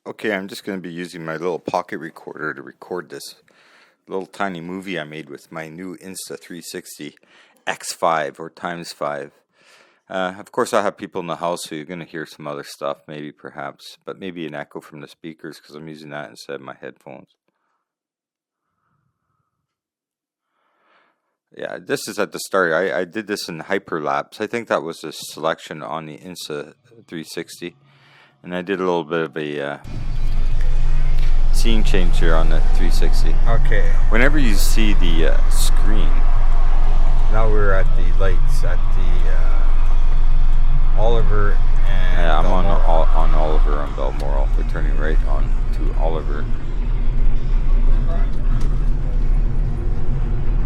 Okay, I'm just going to be using my little pocket recorder to record this little tiny movie I made with my new Insta 360 X5 or times 5. Of course, I have people in the house, so you're going to hear some other stuff, maybe, perhaps, but maybe an echo from the speakers because I'm using that instead of my headphones. Yeah, this is at the start. I did this in hyperlapse. I think that was a selection on the Insta 360. And I did a little bit of a scene change here on the 360. Okay. Whenever you see the screen, now we're at the lights at the Oliver and yeah, I'm Balmoral. on Oliver on Balmoral. We're turning right on to Oliver.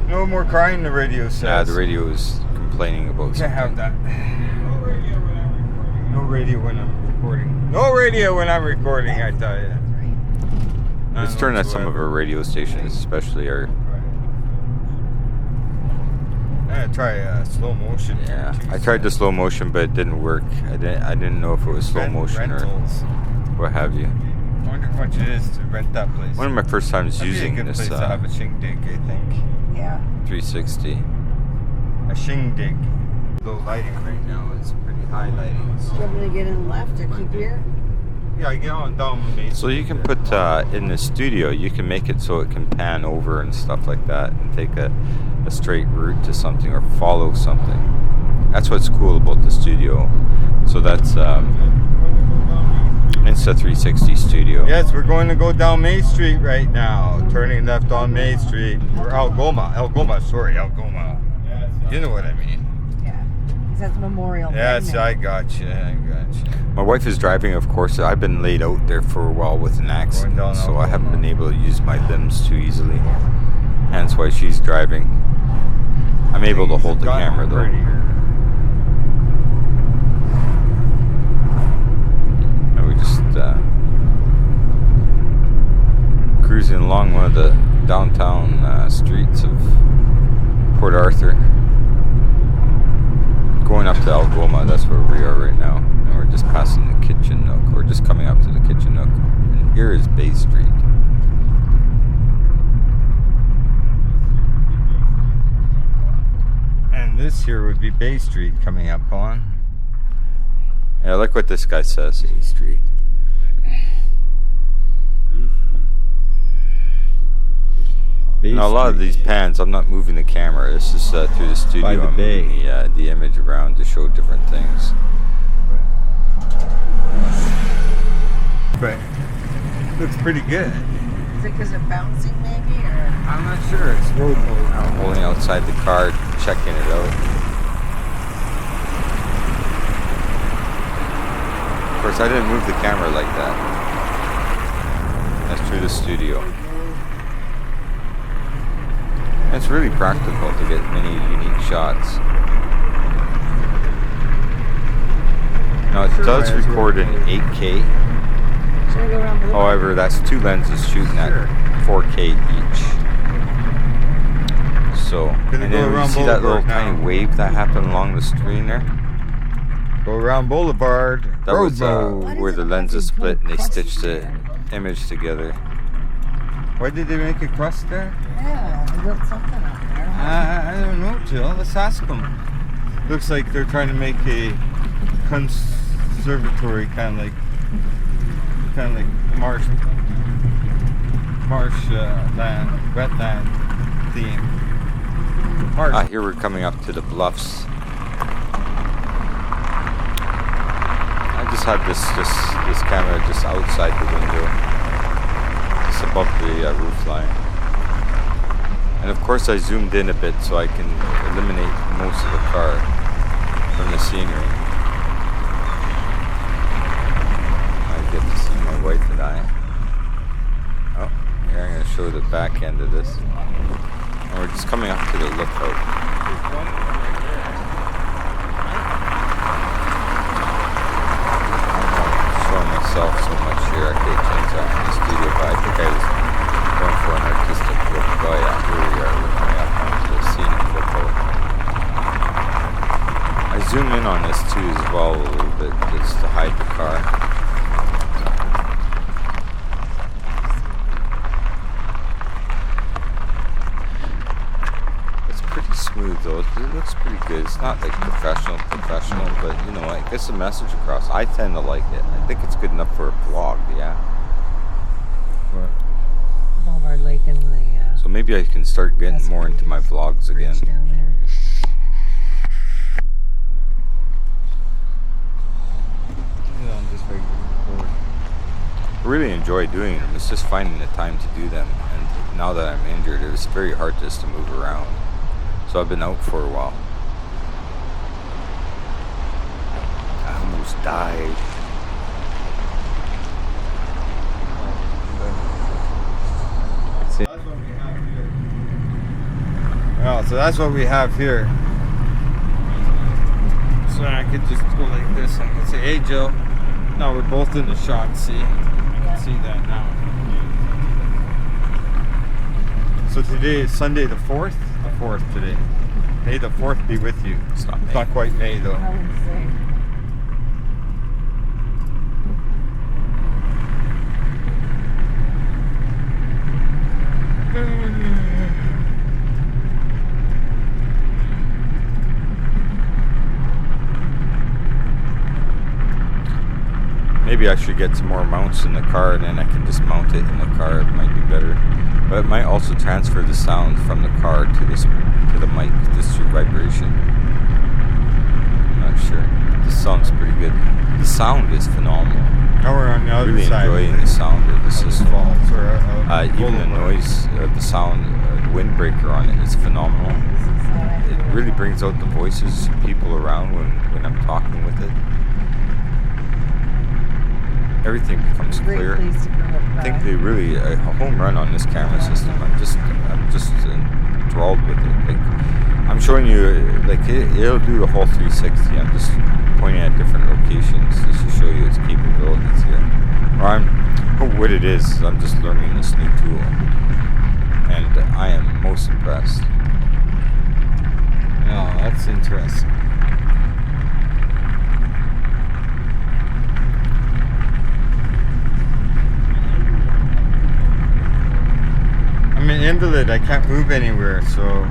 No more crying, the radio says. Yeah, the radio is complaining about Can't have something. that. No radio when I'm recording. No radio when I'm recording, I tell you. Let's turn at some of our radio stations, especially our... I'm gonna try slow motion. Yeah, I tried the slow motion, but it didn't work. I didn't know if it was slow motion rentals. or what have you. I wonder how much it is to rent that place. One of my first times That'd using be a good this place to have a shindig, I think. Yeah. 360. A shindig. Low lighting right now. It's pretty high lighting. Do you want me to get in left or keep here? Yeah, I get on down base. So you can put in the studio, you can make it so it can pan over and stuff like that and take a straight route to something or follow something. That's what's cool about the studio. So that's Insta 360 studio. Yes, we're going to go down Main Street right now. Turning left on Main Street. We're Algoma. Algoma. You know what I mean. Yeah. Because that's Memorial. Yes, I got you. My wife is driving, of course. I've been laid out there for a while with an accident, Going down so I haven't Algoma. been able to use my limbs too easily. Hence why she's driving. I'm able to hold the camera though. And we're just cruising along one of the downtown streets of Port Arthur. Going up to Algoma, that's where we are right now. And we're just passing the Kitchen Nook. We're just coming up to the Kitchen Nook. And here is Bay Street. And this here would be Bay Street coming up on. Yeah, look what this guy says. Bay Street. Now, a lot of these pans, I'm not moving the camera. This is through the studio. By the I'm bay. moving the image around to show different things. But looks pretty good. Is it because of bouncing maybe? Or? I'm not sure. It's road mode. I'm holding outside the car, checking it out. Of course, I didn't move the camera like that. That's through the studio. It's really practical to get many unique shots. Now it does record in 8K. Should I go around Boulevard? However, that's two lenses shooting at 4K each. So, Gonna and go then you around see that little Boulevard tiny now. wave that happened along the screen there? Go around Boulevard. That road was mode. where the lenses split and they stitched the image together. Why did they make a crust there? Yeah, they built something up there. I don't know, Jill. Let's ask them. Looks like they're trying to make a conservatory, kind of like marsh land, wetland theme. Marsh. Here we're coming up to the bluffs. I just had this camera just outside the window, just above the roof line. And of course I zoomed in a bit so I can eliminate most of the car from the scenery. I get to see my wife and I. Oh, here I'm going to show the back end of this. And we're just coming up to the lookout. Showing myself so much here. I could have changed that in the studio, but I think I was going for an artistic look. Oh yeah, here we are. We're coming up onto the scenic lookout. I zoom in on this too as well a little bit just to hide the car. It's pretty good. It's not like professional, but you know, it gets the message across. I tend to like it. I think it's good enough for a vlog, yeah. Boulevard Lake and the So maybe I can start getting more into my vlogs again. bridge down there. I really enjoy doing them. It's just finding the time to do them. And now that I'm injured, it was very hard just to move around. So I've been out for a while. I almost died. Well, so that's what we have here. So I could just go like this. I could say, "Hey, Jill." No, we're both in the shot. See, I can see that now. So today is Sunday the 4th. The 4th today. May the 4th be with you. It's not It's not quite May though. I would say. Maybe I should get some more mounts in the car and then I can just mount it in the car. It might be better. But it might also transfer the sound from the car to the mic just through vibration. I'm not sure. This sounds pretty good. The sound is phenomenal. Now we're on the other Really side. enjoying the sound of the system. Falls or Even the noise, the sound, the windbreaker on it is phenomenal. It really brings out the voices of people around when I'm talking with it. Everything becomes Great clear. place to bring up I think they really a home run on this camera system. I'm just enthralled with it. Like I'm showing you, like it'll do the whole 360. I'm just pointing at different locations just to show you its capabilities here. Or what it is. I'm just learning this new tool, and I am most impressed. Oh, that's interesting. I'm an invalid. I can't move anywhere, so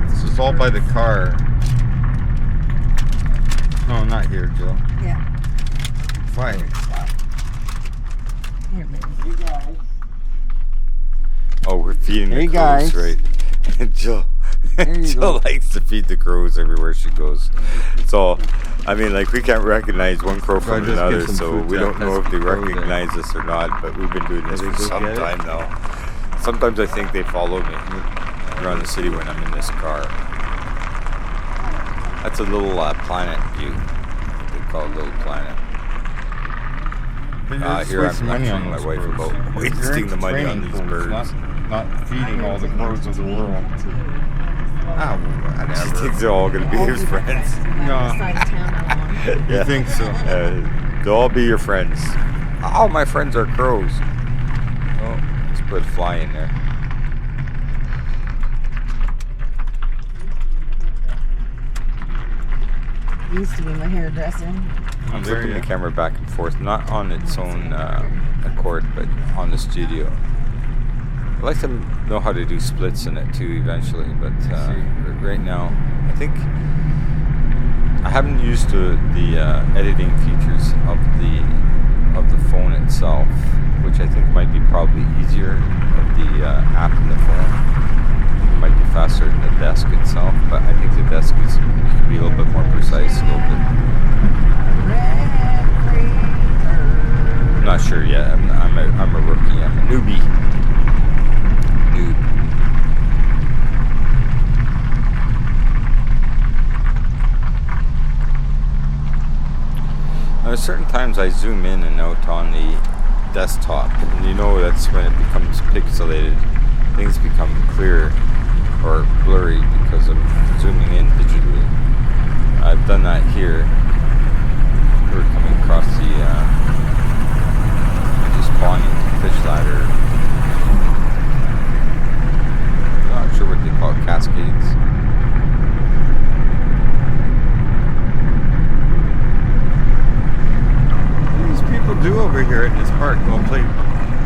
this is all by the car. No, not here, Jill. Yeah. Why? Here, baby. Oh, we're feeding Hey, the crows, guys. right? Jill, There you Jill go. likes to feed the crows everywhere she goes. So, I mean, like we can't recognize one crow from just another, get some so food, we Jack. don't know That's if they the crow there. recognize us or not. But we've been doing this Did for they some get it? time now. Sometimes I think they follow me around the city when I'm in this car. That's a little planet view. They call it a little planet. Here I'm lecturing my wife about wasting the money on these birds. Not feeding all the crows of the world. Ah, She whatever. thinks they're all going to be his friends. No. Side of town I want. You think so? They'll all be your friends. All my friends are crows. Oh, let's put a fly in there. Used to be my hairdresser. I'm There flipping you the go. camera back and forth, not on its own accord, but on the studio. I'd like to know how to do splits in it too eventually, but right now, I think I haven't used the editing features of the phone itself, which I think might be probably easier of the app in the phone. It might be faster than the desk itself, but I think the desk can be a little bit more precise, a little bit. I'm not sure yet. I'm a rookie. I'm a newbie. Noob. Now, at certain times I zoom in and out on the desktop, and you know that's when it becomes pixelated. Things become clear or blurry because I'm zooming in digitally. I've done that here. We're coming across the just spawning fish ladder. I'm not sure what they call it, cascades. These people do over here at this park go play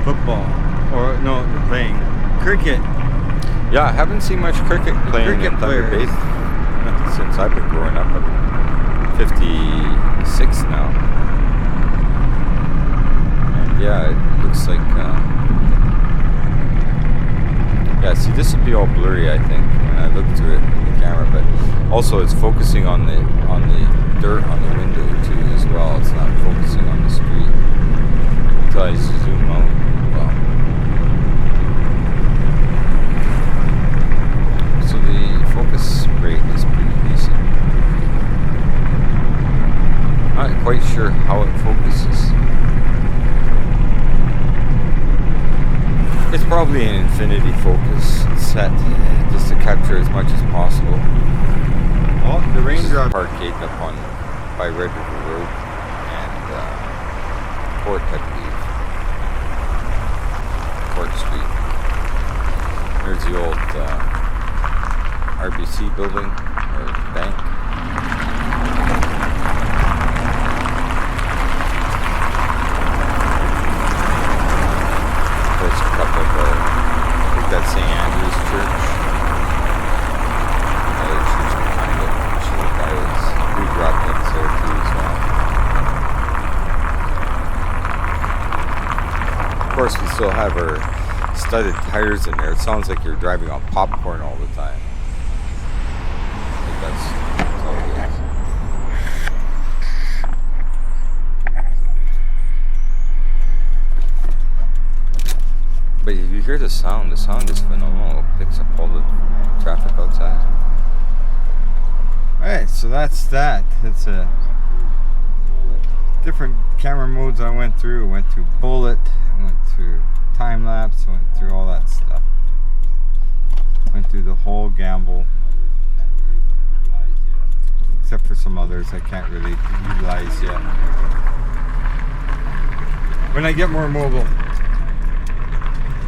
football. Or, no, they're playing cricket. Yeah, I haven't seen much cricket playing Cricket in Thunder Bay. players. since I've been growing up. I'm 56 now. And yeah, it looks like... yeah, see, this would be all blurry, I think, when I look through it in the camera, but also it's focusing on the dirt on the window too as well. It's not focusing on the street until I zoom out. Well, so the focus rate is pretty decent. Not quite sure how it focuses. It's probably an infinity focus set just to capture as much as possible. Oh, the raindrop. Parkade up on by Red River Road and Court, I believe. Court Street. There's the old RBC building or bank. There's a couple of I think that's St. Andrew's Church. Another church behind it, which is a guy we dropped in there too as well. Of course, we still have our studded tires in there. It sounds like you're driving on popcorn all the time. I think that's all it is. But if you hear the sound is phenomenal. It picks up all the traffic outside. Alright, so that's that. It's a different camera modes I went through. Went through bullet, went through time lapse, went through all that stuff. Went through the whole gamble. Except for some others I can't really utilize yet. When I get more mobile.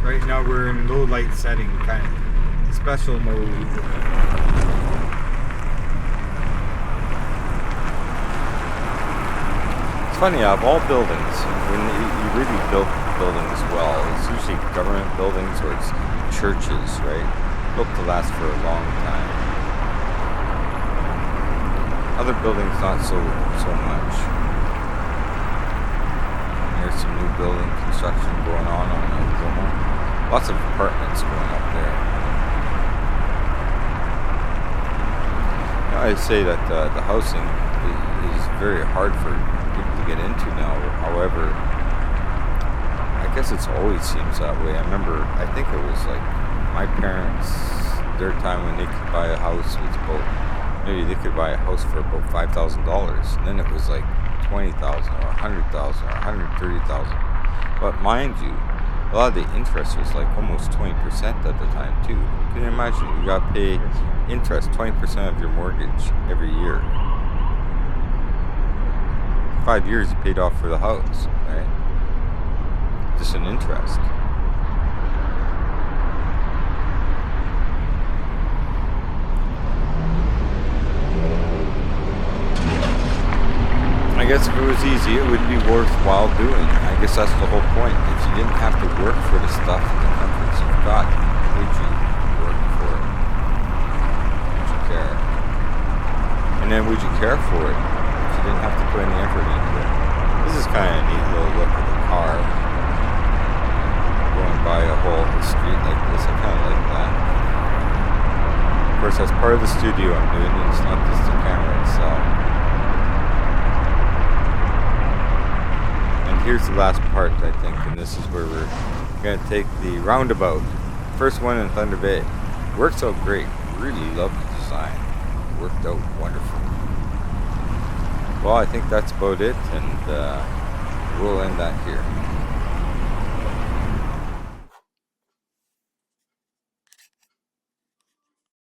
Right now we're in low light setting, kind of special mode. It's funny, of all buildings, when you really build buildings well, it's usually government buildings or it's churches, right? Built to last for a long time. Other buildings, not so much. There's some new building construction going on Oklahoma. Lots of apartments going up there. I'd say that the housing is very hard for people to get into now. However, I guess it's always seems that way. I remember, I think it was like my parents, their time when they could buy a house was about, maybe they could buy a house for about $5,000. And then it was like 20,000 or 100,000 or 130,000. But mind you, a lot of the interest was like almost 20% at the time too. Can you imagine? You got to pay interest, 20% of your mortgage every year. 5 years you paid off for the house, right? Just an interest. I guess if it was easy, it would be worthwhile doing. I guess that's the whole point. If you didn't have to work for the stuff and the comforts you've got, would you work for it? Would you care? And then would you care for it if you didn't have to put any effort into it? This is kind of a neat little look at the car going by a whole street like this. I kind of like that. Of course, that's part of the studio I'm doing. It's not just the camera itself. Here's the last part, I think, and this is where we're going to take the roundabout. First one in Thunder Bay. Works out great. Really love the design. Worked out wonderful. Well, I think that's about it, and we'll end that here.